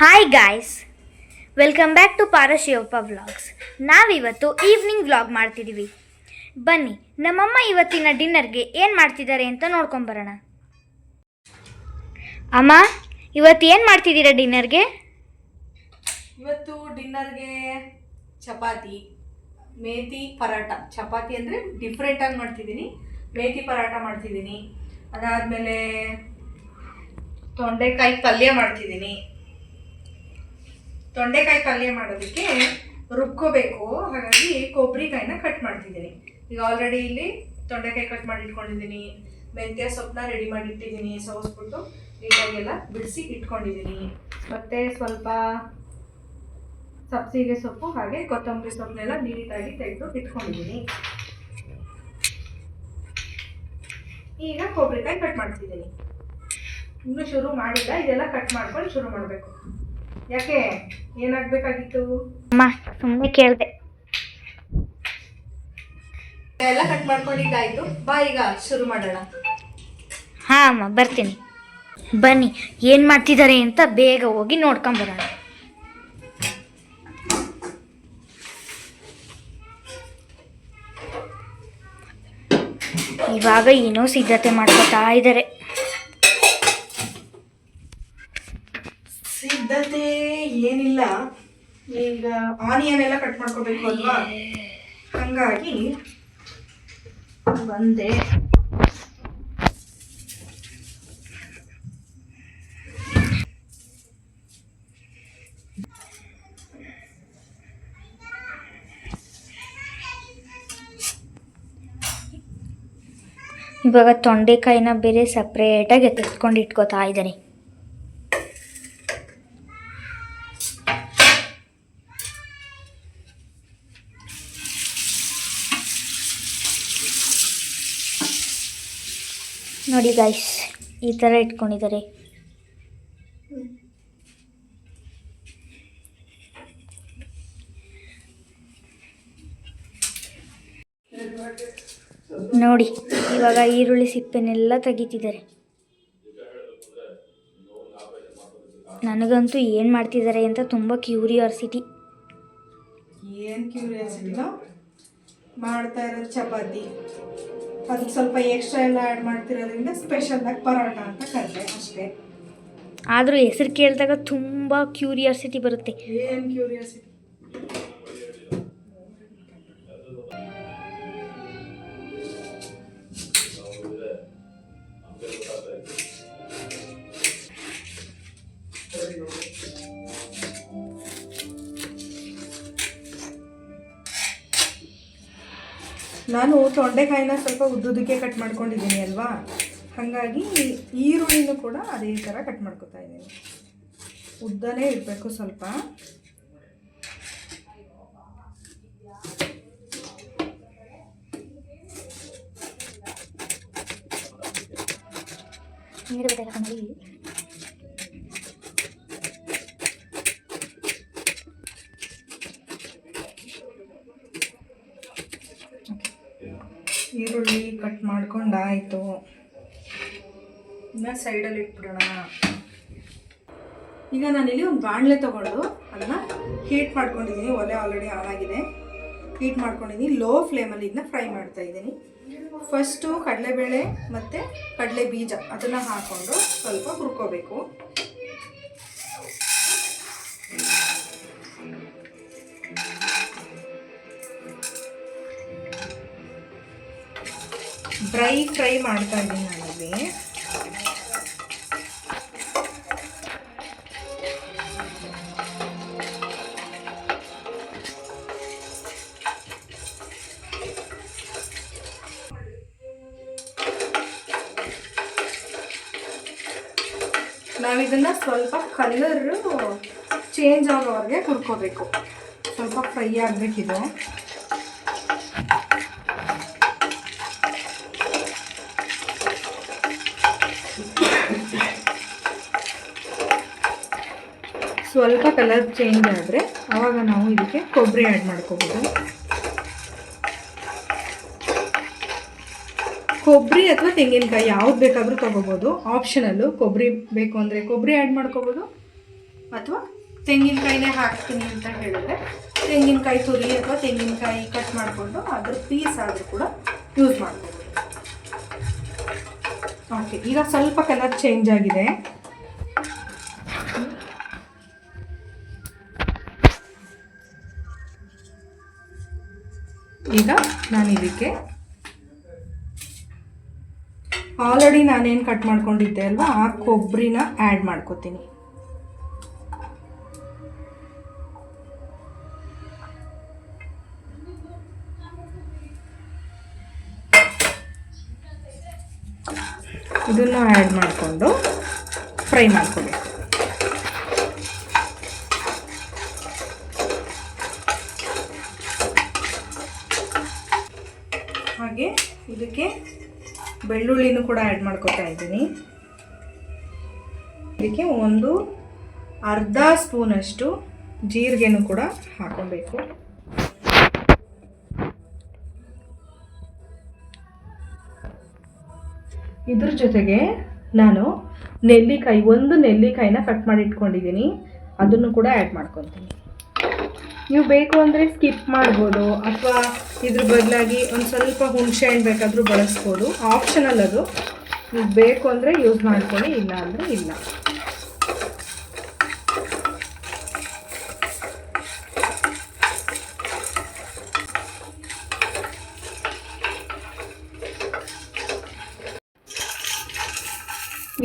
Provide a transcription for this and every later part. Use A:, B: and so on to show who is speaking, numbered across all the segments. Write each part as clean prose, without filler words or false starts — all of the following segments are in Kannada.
A: Hi guys, welcome back to Parashivappa vlogs. ನಾವಿವತ್ತು ಈವ್ನಿಂಗ್ ವ್ಲಾಗ್ ಮಾಡ್ತಿದ್ದೀವಿ. ಬನ್ನಿ ನಮ್ಮಮ್ಮ ಇವತ್ತಿನ ಡಿನ್ನರ್ಗೆ ಏನು ಮಾಡ್ತಿದ್ದಾರೆ ಅಂತ ನೋಡ್ಕೊಂಬರೋಣ. ಅಮ್ಮ, ಇವತ್ತು ಏನು ಮಾಡ್ತಿದ್ದೀರಾ ಡಿನ್ನರ್ಗೆ?
B: ಇವತ್ತು ಡಿನ್ನರ್ಗೆ ಚಪಾತಿ, ಮೇಥಿ ಪರಾಟ. ಚಪಾತಿ ಅಂದರೆ ಡಿಫ್ರೆಂಟಾಗಿ ಮಾಡ್ತಿದ್ದೀನಿ, ಮೇಥಿ ಪರಾಟ ಮಾಡ್ತಿದ್ದೀನಿ. ಅದಾದಮೇಲೆ ತೊಂಡೆಕಾಯಿ ಪಲ್ಯ ಮಾಡ್ತಿದ್ದೀನಿ. ತೊಂಡೆಕಾಯಿ ಪಲ್ಯ ಮಾಡೋದಕ್ಕೆ ರುಬ್ಕೋಬೇಕು, ಹಾಗಾಗಿ ಕೊಬ್ಬರಿಕಾಯಿನ ಕಟ್ ಮಾಡ್ತಿದ್ದೀನಿ. ಈಗ ಆಲ್ರೆಡಿ ಇಲ್ಲಿ ತೊಂಡೆಕಾಯಿ ಕಟ್ ಮಾಡಿ ಇಟ್ಕೊಂಡಿದ್ದೀನಿ, ಮೆಂತ್ಯ ಸೊಪ್ಪನ್ನ ರೆಡಿ ಮಾಡಿ ಇಟ್ಟಿದ್ದೀನಿ, ಸೋಸ್ಬಿಟ್ಟು ನೀಟಾಗೆಲ್ಲ ಬಿಡಿಸಿ ಇಟ್ಕೊಂಡಿದ್ದೀನಿ. ಮತ್ತು ಸ್ವಲ್ಪ ಸಬ್ಸಿಗೆ ಸೊಪ್ಪು ಹಾಗೆ ಕೊತ್ತಂಬರಿ ಸೊಪ್ಪನ್ನೆಲ್ಲ ನೀಟಾಗಿ ತೆಗೆದು ಇಟ್ಕೊಂಡಿದ್ದೀನಿ. ಈಗ ಕೊಬ್ಬರಿಕಾಯಿ ಕಟ್ ಮಾಡ್ತಿದ್ದೀನಿ. ಇನ್ನೂ ಶುರು ಮಾಡಿಲ್ಲ, ಇದೆಲ್ಲ ಕಟ್ ಮಾಡ್ಕೊಂಡು ಶುರು ಮಾಡಬೇಕು. ಯಾಕೆ, ಏನಾಗಬೇಕಾಗಿತ್ತು?
A: ಅಮ್ಮ, ಸುಮ್ಮನೆ ಕೇಳಿದೆ.
B: ಎಲ್ಲ ಕಟ್ ಮಾಡ್ಕೊಂಡಿದ್ದಾಯ್ತು, ಬಾ ಈಗ ಶುರು ಮಾಡೋಣ.
A: ಹಾಂ ಅಮ್ಮ, ಬರ್ತೀನಿ. ಬನ್ನಿ ಏನು ಮಾಡ್ತಿದ್ದಾರೆ ಅಂತ ಬೇಗ ಹೋಗಿ ನೋಡ್ಕೊಂಬರೋಣ. ಇವಾಗ ಏನೋ ಸಿದ್ಧತೆ ಮಾಡ್ಕೊತಾ ಇದ್ದಾರೆ.
B: ಸಿದ್ಧತೆ ಏನಿಲ್ಲ, ಈಗ ಆನಿಯನ್ ಎಲ್ಲ ಕಟ್ ಮಾಡ್ಕೋಬೇಕು ಅಲ್ವಾ, ಹಂಗಾಗಿ ಬಂದೆ.
A: ಇವಾಗ ತೊಂಡೆಕಾಯಿನ ಬೇರೆ ಸಪ್ರೇಟಾಗಿ ಎತ್ತಿಸ್ಕೊಂಡು ಇಟ್ಕೋತಾ ಇದ್ದಾರೆ. ನೋಡಿ ಗಾಯ್ಸ್, ಈ ಥರ ಇಟ್ಕೊಂಡಿದ್ದಾರೆ. ನೋಡಿ ಇವಾಗ ಈರುಳ್ಳಿ ಸಿಪ್ಪೆನೆಲ್ಲ ತೆಗಿತಿದ್ದಾರೆ. ನನಗಂತೂ ಏನು ಮಾಡ್ತಿದ್ದಾರೆ ಅಂತ ತುಂಬ ಕ್ಯೂರಿಯಾಸಿಟಿ.
B: ಏನು ಕ್ಯೂರಿಯಾಸಿಟಿನೋ, ಮಾಡ್ತಾ ಇರೋದು ಚಪಾತಿ, ಅದಕ್ಕೆ ಸ್ವಲ್ಪ ಎಕ್ಸ್ಟ್ರಾ ಎಲ್ಲ ಆ್ಯಡ್ ಮಾಡ್ತಿರೋದ್ರಿಂದ ಸ್ಪೆಷಲಾಗಿ ಪರೋಟ ಅಂತ ಕರೆದೆ ಅಷ್ಟೇ.
A: ಆದರೂ ಹೆಸರು ಕೇಳಿದಾಗ ತುಂಬ ಕ್ಯೂರಿಯಾಸಿಟಿ ಬರುತ್ತೆ.
B: ಏನು ಕ್ಯೂರಿಯಾಸಿಟಿ? ನಾನು ತೊಂಡೆಕಾಯಿನ ಸ್ವಲ್ಪ ಉದ್ದುದಕ್ಕೆ ಕಟ್ ಮಾಡ್ಕೊಂಡಿದ್ದೀನಿ ಅಲ್ವಾ, ಹಾಗಾಗಿ ಈರುಳ್ಳಿನೂ ಕೂಡ ಅದೇ ಥರ ಕಟ್ ಮಾಡ್ಕೊತಾ ಇದ್ದೀನಿ. ಉದ್ದನೇ ಇರಬೇಕು ಸ್ವಲ್ಪ. ಈರುಳ್ಳಿ ಕಟ್ ಮಾಡ್ಕೊಂಡಾಯಿತು, ಇನ್ನು ಸೈಡಲ್ಲಿ ಇಟ್ಬಿಡೋಣ. ಈಗ ನಾನಿಲ್ಲಿ ಒಂದು ಬಾಣಲೆ ತೊಗೊಂಡು ಅದನ್ನು ಹೀಟ್ ಮಾಡ್ಕೊಂಡಿದ್ದೀನಿ. ಒಲೆ ಆಲ್ರೆಡಿ ಆನ್ ಆಗಿದೆ, ಹೀಟ್ ಮಾಡ್ಕೊಂಡಿದ್ದೀನಿ. ಲೋ ಫ್ಲೇಮಲ್ಲಿ ಇದನ್ನ ಫ್ರೈ ಮಾಡ್ತಾ ಇದ್ದೀನಿ. ಫಸ್ಟು ಕಡಲೆಬೇಳೆ ಮತ್ತು ಕಡಲೆ ಬೀಜ ಅದನ್ನು ಹಾಕ್ಕೊಂಡು ಸ್ವಲ್ಪ ಹುರ್ಕೋಬೇಕು. ಡ್ರೈ ಫ್ರೈ ಮಾಡ್ತಾ ಇದ್ದೀನಿ ನಾನಲ್ಲಿ. ನಾವಿದನ್ನು ಸ್ವಲ್ಪ ಕಲರು ಚೇಂಜ್ ಆಗೋವರೆಗೆ ಹುರ್ಕೋಬೇಕು. ಸ್ವಲ್ಪ ಫ್ರೈ ಆಗಬೇಕಿದು. ಸ್ವಲ್ಪ ಕಲರ್ ಚೇಂಜ್ ಆದರೆ ಆವಾಗ ನಾವು ಇದಕ್ಕೆ ಕೊಬ್ಬರಿ ಆ್ಯಡ್ ಮಾಡ್ಕೋಬೋದು. ಕೊಬ್ಬರಿ ಅಥವಾ ತೆಂಗಿನಕಾಯಿ ಯಾವ್ದು ಬೇಕಾದರೂ ತೊಗೋಬೋದು, ಆಪ್ಷನಲ್ಲು. ಕೊಬ್ಬರಿ ಬೇಕು ಅಂದರೆ ಕೊಬ್ಬರಿ ಆ್ಯಡ್ ಮಾಡ್ಕೋಬೋದು, ಅಥವಾ ತೆಂಗಿನಕಾಯಿನೇ ಹಾಕ್ತೀನಿ ಅಂತ ಹೇಳಿದ್ರೆ ತೆಂಗಿನಕಾಯಿ ತುರಿ ಅಥವಾ ತೆಂಗಿನಕಾಯಿ ಕಟ್ ಮಾಡಿಕೊಂಡು ಅದ್ರ ಪೀಸ್ ಆದರೂ ಕೂಡ ಯೂಸ್ ಮಾಡ್ಬೋದು. ಓಕೆ, ಈಗ ಸ್ವಲ್ಪ ಕಲರ್ ಚೇಂಜ್ ಆಗಿದೆ. ಈಗ ನಾನು ಇದಕ್ಕೆ ಆಲ್ರೆಡಿ ನಾನೇನು ಕಟ್ ಮಾಡ್ಕೊಂಡಿದ್ದೆ ಅಲ್ವಾ ಆ ಕೊಬ್ಬರಿನ ಆ್ಯಡ್ ಮಾಡ್ಕೋತೀನಿ. ಇದನ್ನು ಆ್ಯಡ್ ಮಾಡಿಕೊಂಡು ಫ್ರೈ ಮಾಡ್ಕೋಬೇಕು. ಹಾಗೆ ಇದಕ್ಕೆ ಬೆಳ್ಳುಳ್ಳಿನೂ ಕೂಡ ಆ್ಯಡ್ ಮಾಡ್ಕೊತಾ ಇದ್ದೀನಿ. ಇದಕ್ಕೆ ಒಂದು ಅರ್ಧ ಸ್ಪೂನಷ್ಟು ಜೀರಿಗೆನೂ ಕೂಡ ಹಾಕೊಬೇಕು. ಇದ್ರ ಜೊತೆಗೆ ನಾನು ಒಂದು ನೆಲ್ಲಿಕಾಯಿನ ಕಟ್ ಮಾಡಿ ಇಟ್ಕೊಂಡಿದ್ದೀನಿ, ಅದನ್ನು ಕೂಡ ಆ್ಯಡ್ ಮಾಡ್ಕೊತೀನಿ. ನೀವು ಬೇಕು ಅಂದರೆ ಸ್ಕಿಪ್ ಮಾಡ್ಬೋದು ಅಥವಾ ಇದ್ರ ಬದಲಾಗಿ ಒಂದು ಸ್ವಲ್ಪ ಹುಣಸೆ ಹಣ್ಣು ಬೇಕಾದರೂ ಬಳಸ್ಬೋದು. ಆಪ್ಷನಲ್ ಅದು, ನೀವು ಬೇಕು ಅಂದರೆ ಯೂಸ್ ಮಾಡ್ಕೊಳ್ಳಿ, ಇಲ್ಲ ಅಂದರೆ ಇಲ್ಲ.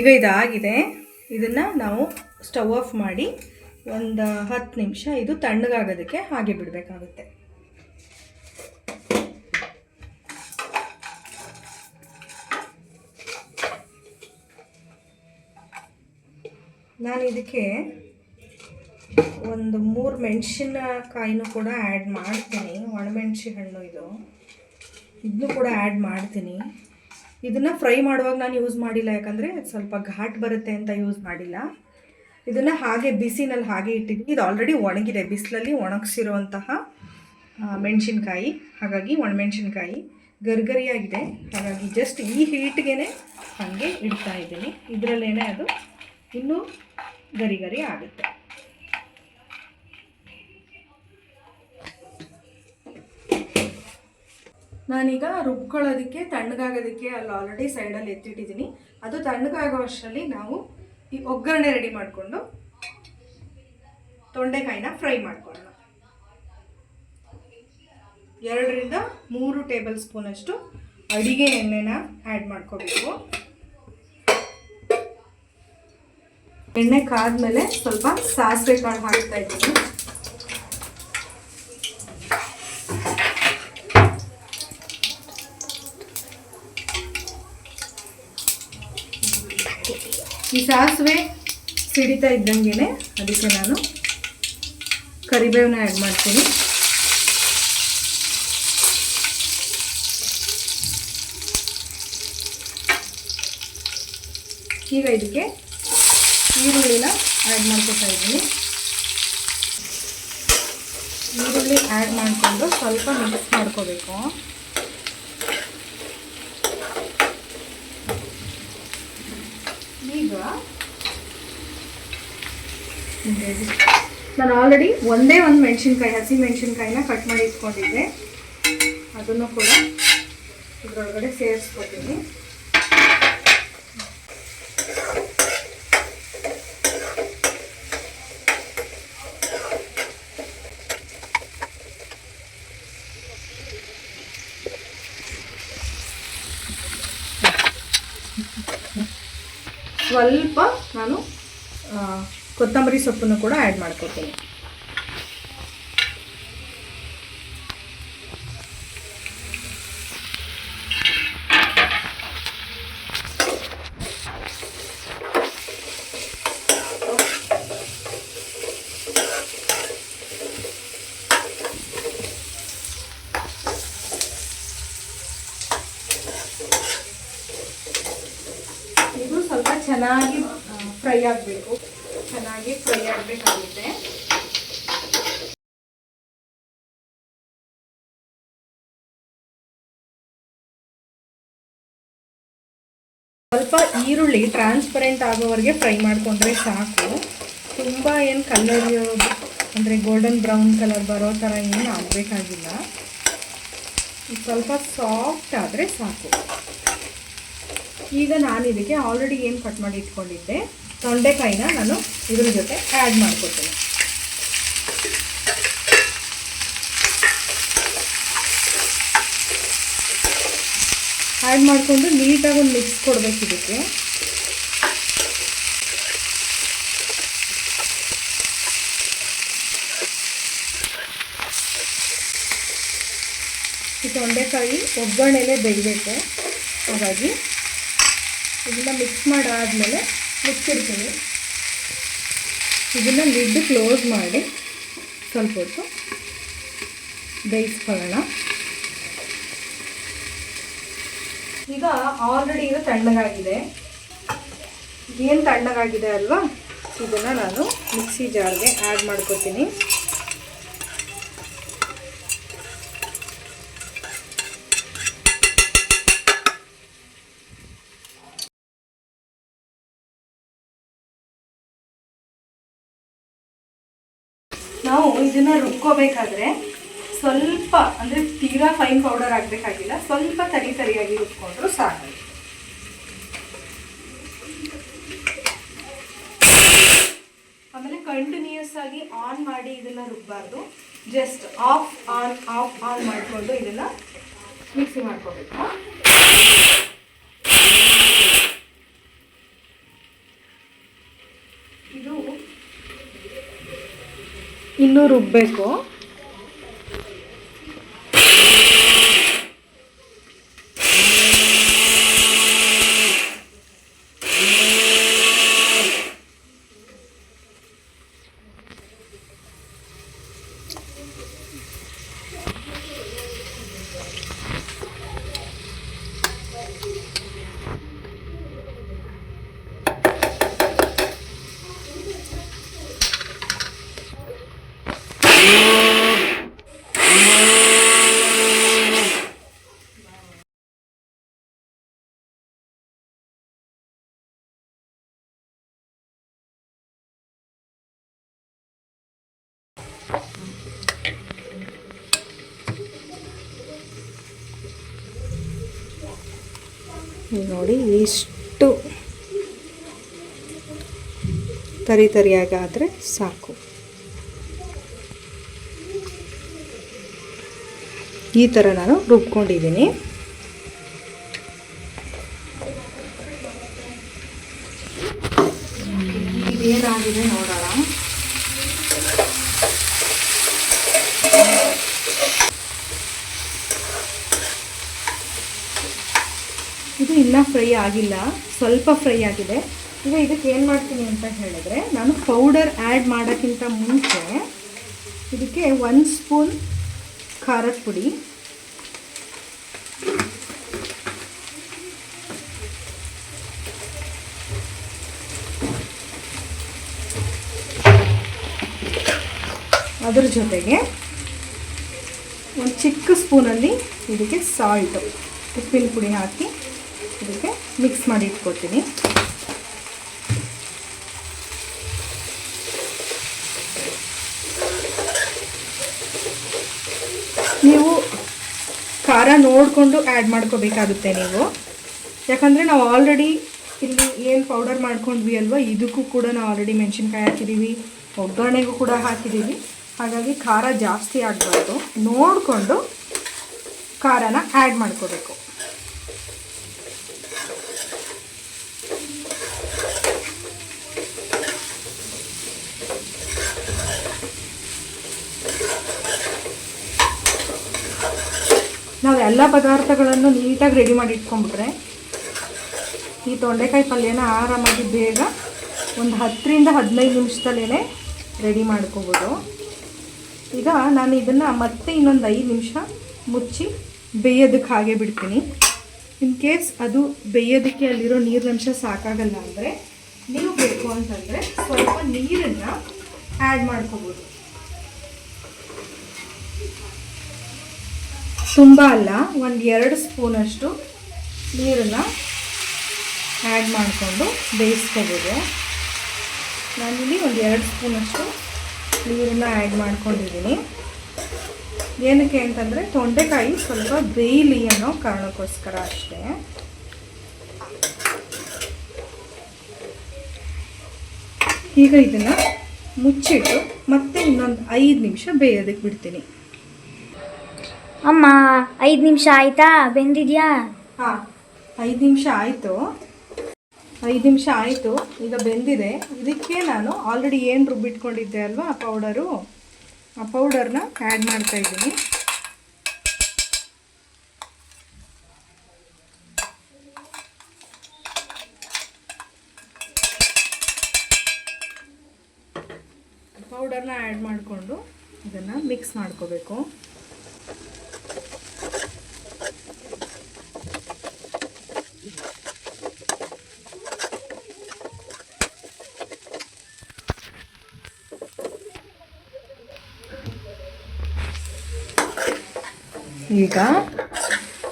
B: ಈಗ ಇದಾಗಿದೆ. ಇದನ್ನು ನಾವು ಸ್ಟವ್ ಆಫ್ ಮಾಡಿ ಒಂದು 10 ನಿಮಿಷ ಇದು ತಣ್ಣಗಾಗೋದಕ್ಕೆ ಹಾಗೆ ಬಿಡಬೇಕಾಗುತ್ತೆ. ನಾನು ಇದಕ್ಕೆ ಒಂದು 3 ಮೆಣಸಿನಕಾಯಿನೂ ಕೂಡ ಆ್ಯಡ್ ಮಾಡ್ತೀನಿ. ಒಣಮೆಣಸಿ ಹಣ್ಣು ಇದನ್ನು ಕೂಡ ಆ್ಯಡ್ ಮಾಡ್ತೀನಿ. ಇದನ್ನು ಫ್ರೈ ಮಾಡುವಾಗ ನಾನು ಯೂಸ್ ಮಾಡಿಲ್ಲ, ಯಾಕಂದರೆ ಸ್ವಲ್ಪ ಘಾಟ್ ಬರುತ್ತೆ ಅಂತ ಯೂಸ್ ಮಾಡಿಲ್ಲ. ಇದನ್ನು ಹಾಗೆ ಬಿಸಿನಲ್ಲಿ ಹಾಗೆ ಇಟ್ಟಿದ್ದೀನಿ. ಇದು ಆಲ್ರೆಡಿ ಒಣಗಿದೆ, ಬಿಸಿಲಲ್ಲಿ ಒಣಗಿಸಿರೋಂತಹ ಮೆಣಸಿನ್ಕಾಯಿ. ಹಾಗಾಗಿ ಒಣಮೆಣಸಿನ್ಕಾಯಿ ಗರಿಗರಿಯಾಗಿದೆ. ಹಾಗಾಗಿ ಜಸ್ಟ್ ಈ ಹೀಟ್ಗೆ ಹಾಗೆ ಇಡ್ತಾ ಇದ್ದೀನಿ. ಇದರಲ್ಲೇ ಅದು ಇನ್ನೂ ಗರಿ ಆಗುತ್ತೆ. ನಾನೀಗ ರುಬ್ಕೊಳ್ಳೋದಕ್ಕೆ ತಣ್ಣಗಾಗೋದಕ್ಕೆ ಅಲ್ಲಿ ಆಲ್ರೆಡಿ ಸೈಡಲ್ಲಿ ಎತ್ತಿಟ್ಟಿದ್ದೀನಿ. ಅದು ತಣ್ಣಗಾಗೋ ಅಷ್ಟರಲ್ಲಿ ನಾವು ಈ ಒಗ್ಗರಣೆ ರೆಡಿ ಮಾಡಿಕೊಂಡು ತೊಂಡೆಕಾಯಿನ ಫ್ರೈ ಮಾಡ್ಕೊಳ್ಳೋಣ. 2 ರಿಂದ 3 ಟೇಬಲ್ ಸ್ಪೂನಷ್ಟು ಅಡಿಗೆ ಎಣ್ಣೆನ ಆ್ಯಡ್ ಮಾಡ್ಕೋಬೇಕು. ಎಣ್ಣೆ ಕಾದ್ಮೇಲೆ ಸ್ವಲ್ಪ ಸಾಸಿವೆ ಕಾಳು ಹಾಕ್ತಾ ಇದ್ದೀನಿ. ಈ ಸಾಸಿವೆ ಸಿಡಿತಾ ಇದ್ದಂಗೆ ಅದಕ್ಕೆ ನಾನು ಕರಿಬೇವನ್ನ ಆ್ಯಡ್ ಮಾಡ್ತೀನಿ. ಈಗ ಇದಕ್ಕೆ ಈರುಳ್ಳಿನ ಆ್ಯಡ್ ಮಾಡ್ಕೊತಾ ಇದ್ದೀನಿ. ಈರುಳ್ಳಿ ಆ್ಯಡ್ ಮಾಡಿಕೊಂಡು ಸ್ವಲ್ಪ ಮಿಕ್ಸ್ ಮಾಡ್ಕೋಬೇಕು. ಈಗ ನಾನು ಆಲ್ರೆಡಿ ಒಂದೇ ಒಂದು ಮೆಣಸಿನ್ಕಾಯಿ, ಹಸಿ ಮೆಣಸಿನ್ಕಾಯಿನ ಕಟ್ ಮಾಡಿ ಇಟ್ಕೊಂಡಿದ್ದೆ, ಅದನ್ನು ಕೂಡ ಇದರೊಳಗಡೆ ಸೇರಿಸ್ಕೊತೀನಿ. ಸ್ವಲ್ಪ ನಾನು ಕೊತ್ತಂಬರಿ ಸೊಪ್ಪನ್ನು ಕೂಡ ಆ್ಯಡ್ ಮಾಡ್ಕೊತೀನಿ. ಇದು ಸ್ವಲ್ಪ ಚೆನ್ನಾಗಿ ಫ್ರೈ ಆಗಬೇಕು, ಚೆನ್ನಾಗಿ ಫ್ರೈ ಆಗಬೇಕಾಗುತ್ತೆ. ಸ್ವಲ್ಪ ಈರುಳ್ಳಿ ಟ್ರಾನ್ಸ್ಪರೆಂಟ್ ಆಗೋವರೆಗೆ ಫ್ರೈ ಮಾಡಿಕೊಂಡ್ರೆ ಸಾಕು. ತುಂಬ ಏನು ಕಲರ್ ಅಂದರೆ ಗೋಲ್ಡನ್ ಬ್ರೌನ್ ಕಲರ್ ಬರೋ ಥರ ಏನು ಆಗಬೇಕಾಗಿಲ್ಲ. ಸ್ವಲ್ಪ ಸಾಫ್ಟ್ ಆದರೆ ಸಾಕು. ಈಗ ನಾನು ಇದಕ್ಕೆ ಆಲ್ರೆಡಿ ಏನು ಕಟ್ ಮಾಡಿ ಇಟ್ಕೊಂಡಿದ್ದೆ ತೊಂಡೆಕಾಯಿನ ನಾನು ಇದ್ರ ಜೊತೆ ಆ್ಯಡ್ ಮಾಡ್ಕೊತೀನಿ. ಆ್ಯಡ್ ಮಾಡಿಕೊಂಡು ನೀಟಾಗಿ ಒಂದು ಮಿಕ್ಸ್ ಕೊಡಬೇಕು ಇದಕ್ಕೆ. ಈ ತೊಂಡೆಕಾಯಿ ಒಗ್ಗರಣೆಲೇ ಬೇಯಬೇಕು. ಹಾಗಾಗಿ ಇದನ್ನು ಮಿಕ್ಸ್ ಮಾಡಾದಮೇಲೆ ಮುಚ್ಚಿಡ್ತೀನಿ. ಇದನ್ನು ಲಿಡ್ ಕ್ಲೋಸ್ ಮಾಡಿ ಸ್ವಲ್ಪ ಹೊತ್ತು ಬೇಯಿಸ್ಕೊಳ್ಳೋಣ. ಈಗ ಆಲ್ರೆಡಿ ಇದು ತಣ್ಣಗಾಗಿದೆ. ಏನು ತಣ್ಣಗಾಗಿದೆ ಅಲ್ವಾ, ಇದನ್ನು ನಾನು ಮಿಕ್ಸಿ ಜಾರ್ಗೆ ಆ್ಯಡ್ ಮಾಡ್ಕೊತೀನಿ. ನಾವು ಇದನ್ನು ರುಬ್ಕೋಬೇಕಾದ್ರೆ ಸ್ವಲ್ಪ ಅಂದರೆ ತೀರಾ ಫೈನ್ ಪೌಡರ್ ಆಗಬೇಕಾಗಿಲ್ಲ, ಸ್ವಲ್ಪ ತರಿಯಾಗಿ ರುಬ್ಕೊಂಡ್ರು ಸಾಕು. ಆಮೇಲೆ ಕಂಟಿನ್ಯೂಸ್ ಆಗಿ ಆನ್ ಮಾಡಿ ಇದನ್ನು ರುಬ್ಬಾರ್ದು. ಜಸ್ಟ್ ಆಫ್ ಆನ್ ಮಾಡಿಕೊಂಡು ಇದನ್ನು ಮಿಕ್ಸಿ ಮಾಡ್ಕೋಬೇಕು. ಇದು ಇನ್ನೂ ರುಬ್ಬಬೇಕು. ನೋಡಿ ಇಷ್ಟು ತರಿಯಾಗಾದರೆ ಸಾಕು. ಈ ಥರ ನಾನು ರುಬ್ಕೊಂಡಿದ್ದೀನಿ. ಇದೇನಾಗಿದೆ ನೋಡೋಣ. ಇದು ಇನ್ನೂ ಫ್ರೈ ಆಗಿಲ್ಲ, ಸ್ವಲ್ಪ ಫ್ರೈ ಆಗಿದೆ. ಈಗ ಇದಕ್ಕೆ ಏನು ಮಾಡ್ತೀನಿ ಅಂತ ಹೇಳಿದ್ರೆ, ನಾನು ಪೌಡರ್ ಆ್ಯಡ್ ಮಾಡೋಕ್ಕಿಂತ ಮುಂಚೆ ಇದಕ್ಕೆ 1 ಸ್ಪೂನ್ ಖಾರದ ಪುಡಿ, ಅದ್ರ ಜೊತೆಗೆ ಒಂದು ಚಿಕ್ಕ ಸ್ಪೂನಲ್ಲಿ ಇದಕ್ಕೆ ಸಾಲ್ಟು, ಉಪ್ಪಿನ ಪುಡಿ ಹಾಕಿ ಇದಕ್ಕೆ ಮಿಕ್ಸ್ ಮಾಡಿ ಇಟ್ಕೊತೀನಿ. ನೀವು ಖಾರ ನೋಡಿಕೊಂಡು ಆ್ಯಡ್ ಮಾಡ್ಕೋಬೇಕಾಗುತ್ತೆ ನೀವು, ಯಾಕಂದರೆ ನಾವು ಆಲ್ರೆಡಿ ಇಲ್ಲಿ ಏನು ಪೌಡರ್ ಮಾಡ್ಕೊಂಡ್ವಿ ಅಲ್ವಾ, ಇದಕ್ಕೂ ಕೂಡ ನಾವು ಆಲ್ರೆಡಿ ಮೆಣಸಿನ್ಕಾಯಿ ಹಾಕಿದ್ದೀವಿ, ಒಗ್ಗರಣೆಗೂ ಕೂಡ ಹಾಕಿದ್ದೀವಿ. ಹಾಗಾಗಿ ಖಾರ ಜಾಸ್ತಿ ಆಗಬಾರ್ದು, ನೋಡಿಕೊಂಡು ಖಾರನ ಆ್ಯಡ್ ಮಾಡ್ಕೋಬೇಕು. ನಾವು ಎಲ್ಲ ಪದಾರ್ಥಗಳನ್ನು ನೀಟಾಗಿ ರೆಡಿ ಮಾಡಿ ಇಟ್ಕೊಂಡ್ಬಿಟ್ರೆ ಈ ತೊಂಡೆಕಾಯಿ ಪಲ್ಯನ ಆರಾಮಾಗಿ ಬೇಗ ಒಂದು 10ರಿಂದ 15 ನಿಮಿಷದಲ್ಲೇ ರೆಡಿ ಮಾಡ್ಕೋಬೋದು. ಈಗ ನಾನು ಇದನ್ನು ಮತ್ತೆ ಇನ್ನೊಂದು 5 ನಿಮಿಷ ಮುಚ್ಚಿ ಬೇಯೋದಕ್ಕೆ ಹಾಗೆ ಬಿಡ್ತೀನಿ. ಇನ್ ಕೇಸ್ ಅದು ಬೇಯೋದಕ್ಕೆ ಅಲ್ಲಿರೋ ನೀರಿನಂಶ ಸಾಕಾಗಲ್ಲ ಅಂದರೆ ನೀವು ಬೇಕು ಅಂತಂದರೆ ಸ್ವಲ್ಪ ನೀರನ್ನು ಆ್ಯಡ್ ಮಾಡ್ಕೋಬೋದು. ತುಂಬ ಅಲ್ಲ, ಒಂದು 2 ಸ್ಪೂನಷ್ಟು ನೀರನ್ನು ಆ್ಯಡ್ ಮಾಡಿಕೊಂಡು ಬೇಯಿಸ್ಕೋಬೋದು. ನಾನಿಲ್ಲಿ ಒಂದು 2 ಸ್ಪೂನಷ್ಟು ನೀರನ್ನು ಆ್ಯಡ್ ಮಾಡ್ಕೊಂಡಿದ್ದೀನಿ. ಏನಕ್ಕೆ ಅಂತಂದರೆ ತೊಂಡೆಕಾಯಿ ಸ್ವಲ್ಪ ಬೇಯಲಿ ಅನ್ನೋ ಕಾರಣಕ್ಕೋಸ್ಕರ ಅಷ್ಟೇ. ಈಗ ಇದನ್ನು ಮುಚ್ಚಿಟ್ಟು ಮತ್ತೆ ಇನ್ನೊಂದು 5 ನಿಮಿಷ ಬೇಯೋದಕ್ಕೆ ಬಿಡ್ತೀನಿ.
A: ಅಮ್ಮ 5 ನಿಮಿಷ ಆಯಿತಾ? ಬೆಂದಿದೆಯಾ?
B: ಹಾಂ, 5 ನಿಮಿಷ ಆಯಿತು. 5 ನಿಮಿಷ ಆಯಿತು, ಈಗ ಬೆಂದಿದೆ. ಇದಕ್ಕೆ ನಾನು ಆಲ್ರೆಡಿ ಏನು ರುಬ್ಬಿಟ್ಕೊಂಡಿದ್ದೆ ಅಲ್ವಾ ಪೌಡರು, ಆ ಪೌಡರ್ನ ಆ್ಯಡ್ ಮಾಡ್ತಾಯಿದ್ದೀನಿ. ಪೌಡರ್ನ ಆ್ಯಡ್ ಮಾಡಿಕೊಂಡು ಇದನ್ನು ಮಿಕ್ಸ್ ಮಾಡ್ಕೋಬೇಕು. ಈಗ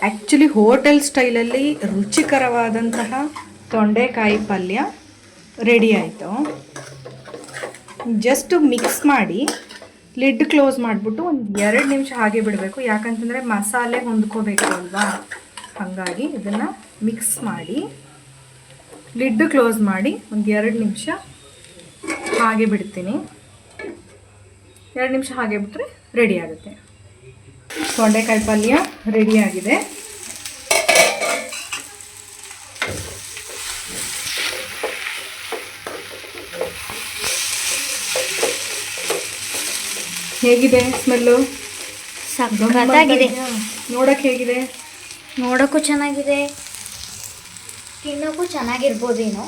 B: ಆ್ಯಕ್ಚುಲಿ ಹೋಟೆಲ್ ಸ್ಟೈಲಲ್ಲಿ ರುಚಿಕರವಾದಂತಹ ತೊಂಡೆಕಾಯಿ ಪಲ್ಯ ರೆಡಿ ಆಯಿತು. ಜಸ್ಟ್ ಮಿಕ್ಸ್ ಮಾಡಿ ಲಿಡ್ ಕ್ಲೋಸ್ ಮಾಡಿಬಿಟ್ಟು ಒಂದು 2 ನಿಮಿಷ ಹಾಗೆ ಬಿಡಬೇಕು. ಯಾಕಂತಂದರೆ ಮಸಾಲೆ ಹೊಂದ್ಕೋಬೇಕು ಅಲ್ವಾ, ಹಾಗಾಗಿ ಇದನ್ನು ಮಿಕ್ಸ್ ಮಾಡಿ ಲಿಡ್ ಕ್ಲೋಸ್ ಮಾಡಿ ಒಂದು 2 ನಿಮಿಷ ಹಾಗೆ ಬಿಡ್ತೀನಿ. 2 ನಿಮಿಷ ಹಾಗೆ ಬಿಟ್ಟರೆ ರೆಡಿ ಆಗುತ್ತೆ. ತೊಂಡೆಕಾಯಿ ಪಲ್ಯ ರೆಡಿಯಾಗಿದೆ. ಹೇಗಿದೆ ಸ್ಮೆಲ್ಲು?
A: ಸಖತ್ತಾಗಿದೆ.
B: ನೋಡೋಕ್ಕೆ ಹೇಗಿದೆ?
A: ನೋಡೋಕ್ಕೂ ಚೆನ್ನಾಗಿದೆ, ತಿನ್ನೋಕ್ಕೂ ಚೆನ್ನಾಗಿರ್ಬೋದೇನೋ.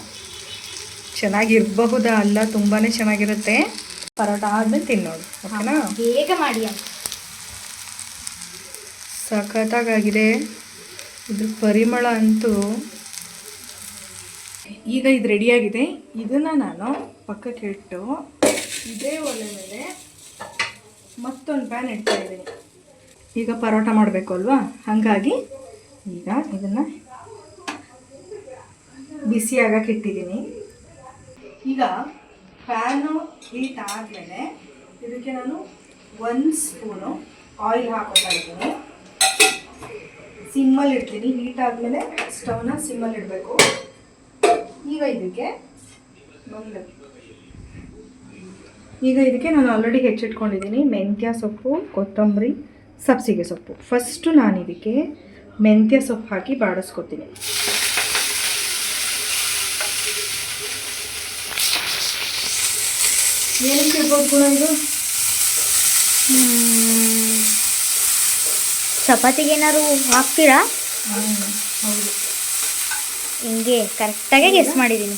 B: ಚೆನ್ನಾಗಿರಬಹುದಾ? ಅಲ್ಲ, ತುಂಬಾ ಚೆನ್ನಾಗಿರುತ್ತೆ. ಪರೋಟ ಆದಮೇಲೆ ತಿನ್ನೋದು, ಓಕೆನಾ?
A: ಬೇಗ ಮಾಡಿ ಅಂತ.
B: ಸಖತ್ತಾಗಿದೆ ಇದ್ರ ಪರಿಮಳ ಅಂತೂ. ಈಗ ಇದು ರೆಡಿಯಾಗಿದೆ. ಇದನ್ನು ನಾನು ಪಕ್ಕಕ್ಕೆ ಇಟ್ಟು ಇದೇ ಒಲೆ ಮೇಲೆ ಮತ್ತೊಂದು ಪ್ಯಾನ್ ಇಡ್ತಾ ಇದ್ದೀನಿ. ಈಗ ಪರೋಟ ಮಾಡಬೇಕು ಅಲ್ವಾ, ಹಾಗಾಗಿ ಈಗ ಇದನ್ನು ಬಿಸಿ ಆಗಕ್ಕೆ ಇಟ್ಟಿದ್ದೀನಿ. ಈಗ ಪ್ಯಾನು ಹೀಟ್ ಆದಮೇಲೆ ಇದಕ್ಕೆ ನಾನು 1 ಸ್ಪೂನು ಆಯಿಲ್ ಹಾಕೋತಾ ಇದ್ದೀನಿ. ಸಿಮ್ಮಲ್ಲಿ ಇಡ್ತೀನಿ. ಹೀಟ್ ಆದಮೇಲೆ ಸ್ಟವ್ನ ಸಿಮ್ಮಲ್ಲಿ ಇಡಬೇಕು. ಈಗ ಇದಕ್ಕೆ ನಾನು ಆಲ್ರೆಡಿ ಹೆಚ್ಚಿಟ್ಕೊಂಡಿದ್ದೀನಿ ಮೆಂತ್ಯ ಸೊಪ್ಪು, ಕೊತ್ತಂಬರಿ, ಸಬ್ಸಿಗೆ ಸೊಪ್ಪು. ಫಸ್ಟು ನಾನು ಇದಕ್ಕೆ ಮೆಂತ್ಯ ಸೊಪ್ಪು ಹಾಕಿ ಬಾಡಿಸ್ಕೊತೀನಿ. ಏನಕ್ಕೆ ಇರ್ಬೋದು ಗುಣ ಇದು?
A: ಚಪಾತಿಗೆ ಏನಾದ್ರು ಹಾಕ್ತೀರಾ?
B: ಹೌದು,
A: ಹಿಂಗೆ ಕರೆಕ್ಟಾಗೆ ಗೆಸ್ ಮಾಡಿದ್ದೀನಿ.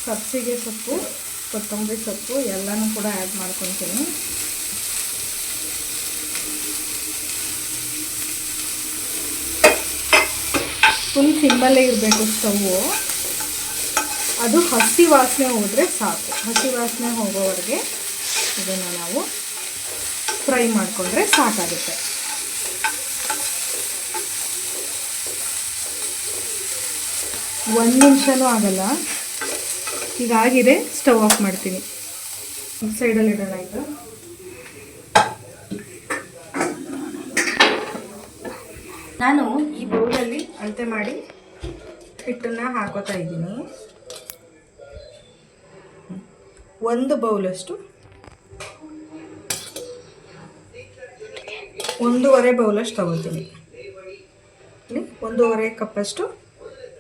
B: ಸಬ್ಸಿಗೆ ಸೊಪ್ಪು, ಕೊತ್ತಂಬರಿ ಸೊಪ್ಪು ಎಲ್ಲನೂ ಕೂಡ ಆ್ಯಡ್ ಮಾಡ್ಕೊತೀನಿ. ಫುಲ್ ಸಿಮ್ಮಲ್ಲೇ ಇರಬೇಕು ಸ್ಟವ್ವು. ಅದು ಹಸಿ ವಾಸನೆ ಹೋದರೆ ಸಾಕು. ಹಸಿ ವಾಸನೆ ಹೋಗೋವರೆಗೆ ಇದನ್ನು ನಾವು ಫ್ರೈ ಮಾಡಿಕೊಂಡ್ರೆ ಸಾಕಾಗುತ್ತೆ. ಒಂದು ನಿಮಿಷನೂ ಆಗಲ್ಲ. ಹೀಗಾಗಿದೆ, ಸ್ಟವ್ ಆಫ್ ಮಾಡ್ತೀನಿ. ಸೈಡಲ್ಲಿ ಇಡೋಣ. ಇದು ನಾನು ಈ ಬೌಲಲ್ಲಿ ಅಳತೆ ಮಾಡಿ ಹಿಟ್ಟನ್ನು ಹಾಕೋತಾ ಇದ್ದೀನಿ. 1 ಬೌಲಷ್ಟು, 1.5 ಬೌಲಷ್ಟು ತಗೋತೀನಿ. 1.5 ಕಪ್ಪಷ್ಟು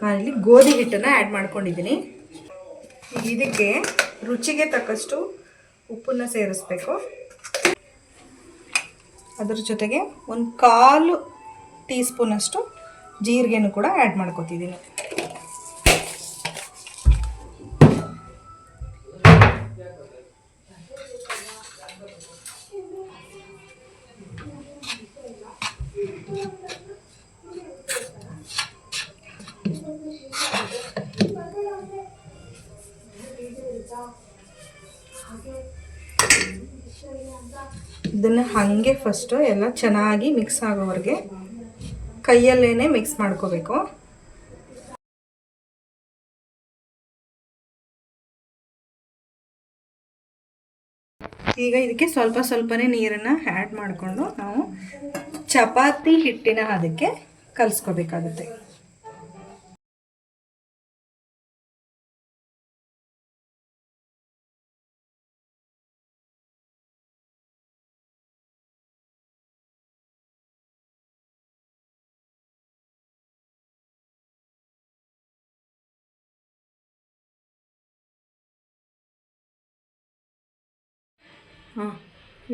B: ನಾನಿಲ್ಲಿ ಗೋಧಿ ಹಿಟ್ಟನ್ನು ಆ್ಯಡ್ ಮಾಡ್ಕೊಂಡಿದ್ದೀನಿ. ಇದಕ್ಕೆ ರುಚಿಗೆ ತಕ್ಕಷ್ಟು ಉಪ್ಪನ್ನು ಸೇರಿಸ್ಬೇಕು. ಅದರ ಜೊತೆಗೆ 1/4 ಟೀ ಸ್ಪೂನಷ್ಟು ಜೀರಿಗೆನೂ ಕೂಡ ಆ್ಯಡ್ ಮಾಡ್ಕೊತಿದ್ದೀನಿ. ಇದನ್ನು ಹಾಗೆ ಫಸ್ಟು ಎಲ್ಲ ಚೆನ್ನಾಗಿ ಮಿಕ್ಸ್ ಆಗೋವರೆಗೆ ಕೈಯಲ್ಲೇ ಮಿಕ್ಸ್ ಮಾಡ್ಕೋಬೇಕು. ಈಗ ಇದಕ್ಕೆ ಸ್ವಲ್ಪ ಸ್ವಲ್ಪನೇ ನೀರನ್ನು ಆ್ಯಡ್ ಮಾಡಿಕೊಂಡು ನಾವು ಚಪಾತಿ ಹಿಟ್ಟಿನ ಅದಕ್ಕೆ ಕಲಿಸ್ಕೋಬೇಕಾಗುತ್ತೆ.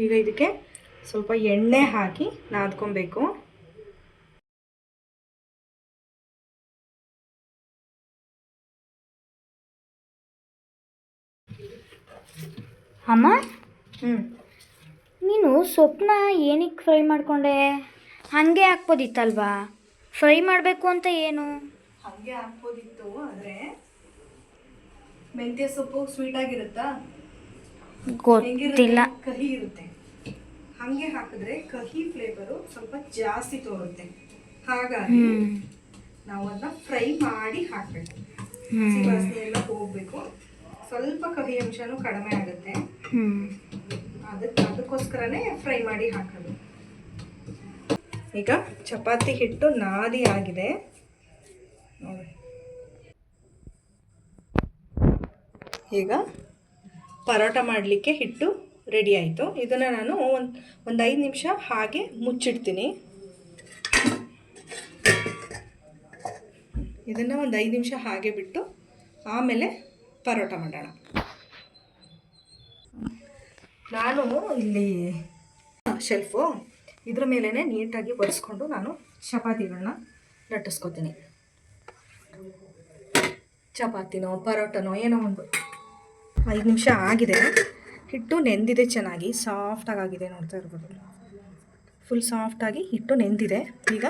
B: ಈಗ ಇದಕ್ಕೆ ಸ್ವಲ್ಪ ಎಣ್ಣೆ ಹಾಕಿ ನಾದ್ಕೊಬೇಕು.
A: ಅಮ್ಮ, ನೀನು ಸೊಪ್ಪನ್ನ ಏನಕ್ಕೆ ಫ್ರೈ ಮಾಡಿಕೊಂಡೆ? ಹಾಗೆ ಹಾಕ್ಬೋದಿತ್ತಲ್ವಾ? ಫ್ರೈ ಮಾಡಬೇಕು ಅಂತ ಏನು?
B: ಹಾಗೆ ಹಾಕ್ಬೋದಿತ್ತು, ಆದರೆ ಮೆಂತ್ಯ ಸೊಪ್ಪು ಸ್ವೀಟಾಗಿರುತ್ತಾ?
A: ಗೊತ್ತಿಲ್ಲ.
B: ಕಹಿ ಇರುತ್ತೆ. ಹಾಗೆ ಹಾಕಿದ್ರೆ ಕಹಿ ಫ್ಲೇವರು ಸ್ವಲ್ಪ ಜಾಸ್ತಿ ತೋರುತ್ತೆ. ಹಾಗಾಗಿ ನಾವು ಅದನ್ನ ಫ್ರೈ ಮಾಡಿ ಹಾಕಬೇಕು. ಹಸಿ ವಾಸನೆ ಎಲ್ಲ ಹೋಗಬೇಕು. ಸ್ವಲ್ಪ ಕಹಿ ಅಂಶನೂ ಕಡಿಮೆ ಆಗುತ್ತೆ. ಅದಕ್ಕೋಸ್ಕರನೇ ಫ್ರೈ ಮಾಡಿ ಹಾಕೋದು. ಈಗ ಚಪಾತಿ ಹಿಟ್ಟು ನಾದಿ ಆಗಿದೆ ನೋಡಿ. ಈಗ ಪರೋಟ ಮಾಡಲಿಕ್ಕೆ ಹಿಟ್ಟು ರೆಡಿ ಆಯಿತು. ಇದನ್ನು ನಾನು ಒಂದು 5 ನಿಮಿಷ ಹಾಗೆ ಮುಚ್ಚಿಡ್ತೀನಿ. ಇದನ್ನು ಒಂದು 5 ನಿಮಿಷ ಹಾಗೆ ಬಿಟ್ಟು ಆಮೇಲೆ ಪರೋಟ ಮಾಡೋಣ. ನಾನು ಇಲ್ಲಿ ಶೆಲ್ಫು ಇದ್ರ ಮೇಲೇ ನೀಟಾಗಿ ಒರೆಸ್ಕೊಂಡು ನಾನು ಚಪಾತಿಗಳನ್ನ ಲಟ್ಟಿಸ್ಕೊತೀನಿ. ಚಪಾತಿನೋ ಪರೋಟನೋ ಏನೋ ಒಂದು 5 ನಿಮಿಷ ಆಗಿದೆ. ಹಿಟ್ಟು ನೆಂದಿದೆ, ಚೆನ್ನಾಗಿ ಸಾಫ್ಟಾಗಿ ಆಗಿದೆ, ನೋಡ್ತಾ ಇರ್ಬೋದು. ಫುಲ್ ಸಾಫ್ಟಾಗಿ ಹಿಟ್ಟು ನೆಂದಿದೆ. ಈಗ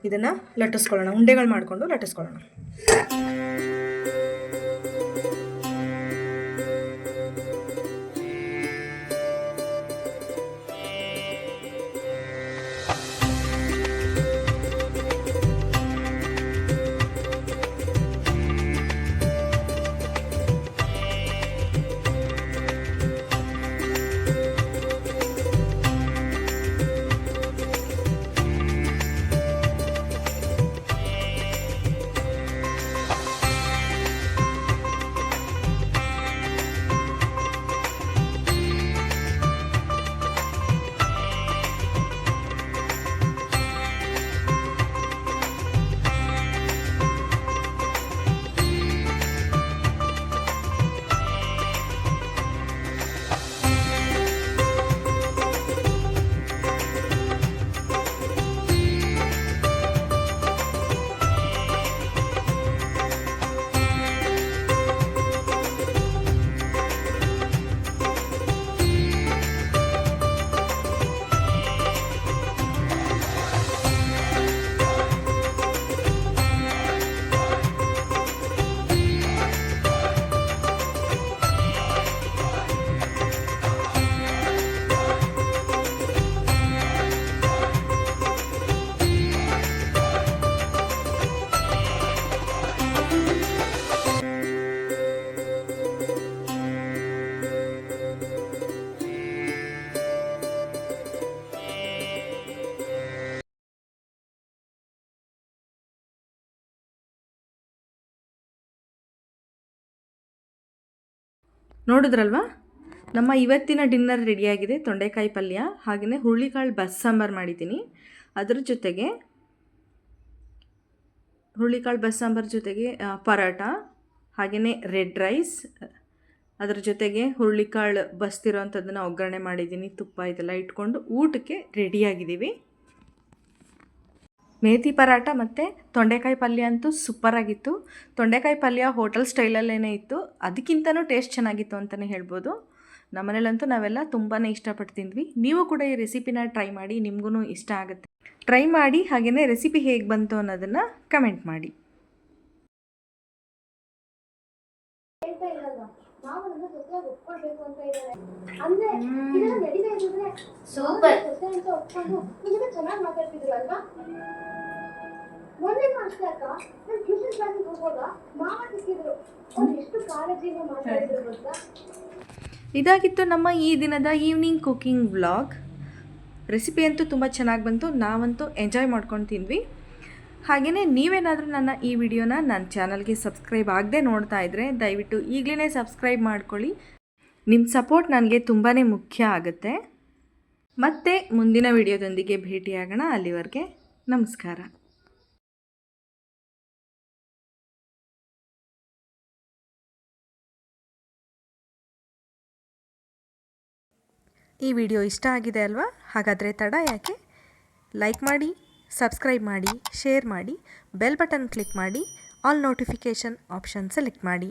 B: ಇದನ್ನು ಲಟ್ಟಿಸ್ಕೊಳ್ಳೋಣ, ಉಂಡೆಗಳು ಮಾಡಿಕೊಂಡು ಲಟ್ಟಿಸ್ಕೊಳ್ಳೋಣ. ನೋಡಿದ್ರಲ್ವಾ, ನಮ್ಮ ಇವತ್ತಿನ ಡಿನ್ನರ್ ರೆಡಿಯಾಗಿದೆ. ತೊಂಡೆಕಾಯಿ ಪಲ್ಯ, ಹಾಗೆಯೇ ಹುರುಳಿಕಾಳು ಬಸ್ಸಾಂಬಾರು ಮಾಡಿದ್ದೀನಿ. ಅದರ ಜೊತೆಗೆ ಹುರುಳಿಕಾಳು ಬಸ್ಸಾಂಬಾರು ಜೊತೆಗೆ ಪರೋಟ, ಹಾಗೆಯೇ ರೆಡ್ ರೈಸ್, ಅದರ ಜೊತೆಗೆ ಹುರುಳಿಕಾಳು ಬಸ್ತಿರೋ ಅಂಥದ್ದನ್ನು ಒಗ್ಗರಣೆ ಮಾಡಿದ್ದೀನಿ. ತುಪ್ಪ ಇದೆಲ್ಲ ಇಟ್ಕೊಂಡು ಊಟಕ್ಕೆ ರೆಡಿಯಾಗಿದ್ದೀವಿ. ಮೇಥಿ ಪರಾಟ ಮತ್ತು ತೊಂಡೆಕಾಯಿ ಪಲ್ಯ ಅಂತೂ ಸೂಪರಾಗಿತ್ತು. ತೊಂಡೆಕಾಯಿ ಪಲ್ಯ ಹೋಟೆಲ್ ಸ್ಟೈಲಲ್ಲೇ ಇತ್ತು, ಅದಕ್ಕಿಂತನೂ ಟೇಸ್ಟ್ ಚೆನ್ನಾಗಿತ್ತು ಅಂತಲೇ ಹೇಳ್ಬೋದು. ನಮ್ಮನೇಲಂತೂ ನಾವೆಲ್ಲ ತುಂಬಾ ಇಷ್ಟಪಟ್ಟು ತಿಂದ್ವಿ. ನೀವು ಕೂಡ ಈ ರೆಸಿಪಿನ ಟ್ರೈ ಮಾಡಿ, ನಿಮಗೂ ಇಷ್ಟ ಆಗುತ್ತೆ. ಟ್ರೈ ಮಾಡಿ, ಹಾಗೆಯೇ ರೆಸಿಪಿ ಹೇಗೆ ಬಂತು ಅನ್ನೋದನ್ನು ಕಮೆಂಟ್ ಮಾಡಿ.
A: ಸೂಪರ್.
C: ಮೊನ್ನೆ ಅಷ್ಟೇ ಅಕ್ಕ, ನಾನು ಟ್ಯೂಷನ್ ಕ್ಲಾಸಿಗೆ ಹೋಗುವಾಗ ಮಾವ ಸಿಕ್ಕಿದ್ರು. ಅವ್ರು ಎಷ್ಟು ಕಾಳಜಿಯಿಂದ ಮಾತಾಡಿದ್ರು ಗೊತ್ತಾ?
B: ಇದಾಗಿತ್ತು ನಮ್ಮ ಈ ದಿನದ ಈವ್ನಿಂಗ್ ಕುಕಿಂಗ್ ವ್ಲಾಗ್. ರೆಸಿಪಿ ಅಂತೂ ತುಂಬ ಚೆನ್ನಾಗಿ ಬಂತು, ನಾವಂತೂ ಎಂಜಾಯ್ ಮಾಡ್ಕೊಂಡು ತಿಂದ್ವಿ. ಹಾಗೆಯೇ ನೀವೇನಾದರೂ ನನ್ನ ಈ ವಿಡಿಯೋನ ನನ್ನ ಚಾನಲ್ಗೆ ಸಬ್ಸ್ಕ್ರೈಬ್ ಆಗದೆ ನೋಡ್ತಾ ಇದ್ದರೆ ದಯವಿಟ್ಟು ಈಗಲೇ ಸಬ್ಸ್ಕ್ರೈಬ್ ಮಾಡ್ಕೊಳ್ಳಿ. ನಿಮ್ಮ ಸಪೋರ್ಟ್ ನನಗೆ ತುಂಬಾ ಮುಖ್ಯ ಆಗುತ್ತೆ. ಮತ್ತೆ ಮುಂದಿನ ವಿಡಿಯೋದೊಂದಿಗೆ ಭೇಟಿಯಾಗೋಣ. ಅಲ್ಲಿವರೆಗೆ ನಮಸ್ಕಾರ. ಈ ವಿಡಿಯೋ ಇಷ್ಟ ಆಗಿದೆ ಅಲ್ವಾ? ಹಾಗಾದರೆ ತಡ ಯಾಕೆ? ಲೈಕ್ ಮಾಡಿ, ಸಬ್ಸ್ಕ್ರೈಬ್ ಮಾಡಿ, ಶೇರ್ ಮಾಡಿ, ಬೆಲ್ ಬಟನ್ ಕ್ಲಿಕ್ ಮಾಡಿ, ಆಲ್ ನೋಟಿಫಿಕೇಷನ್ ಆಪ್ಷನ್ ಸೆಲೆಕ್ಟ್ ಮಾಡಿ.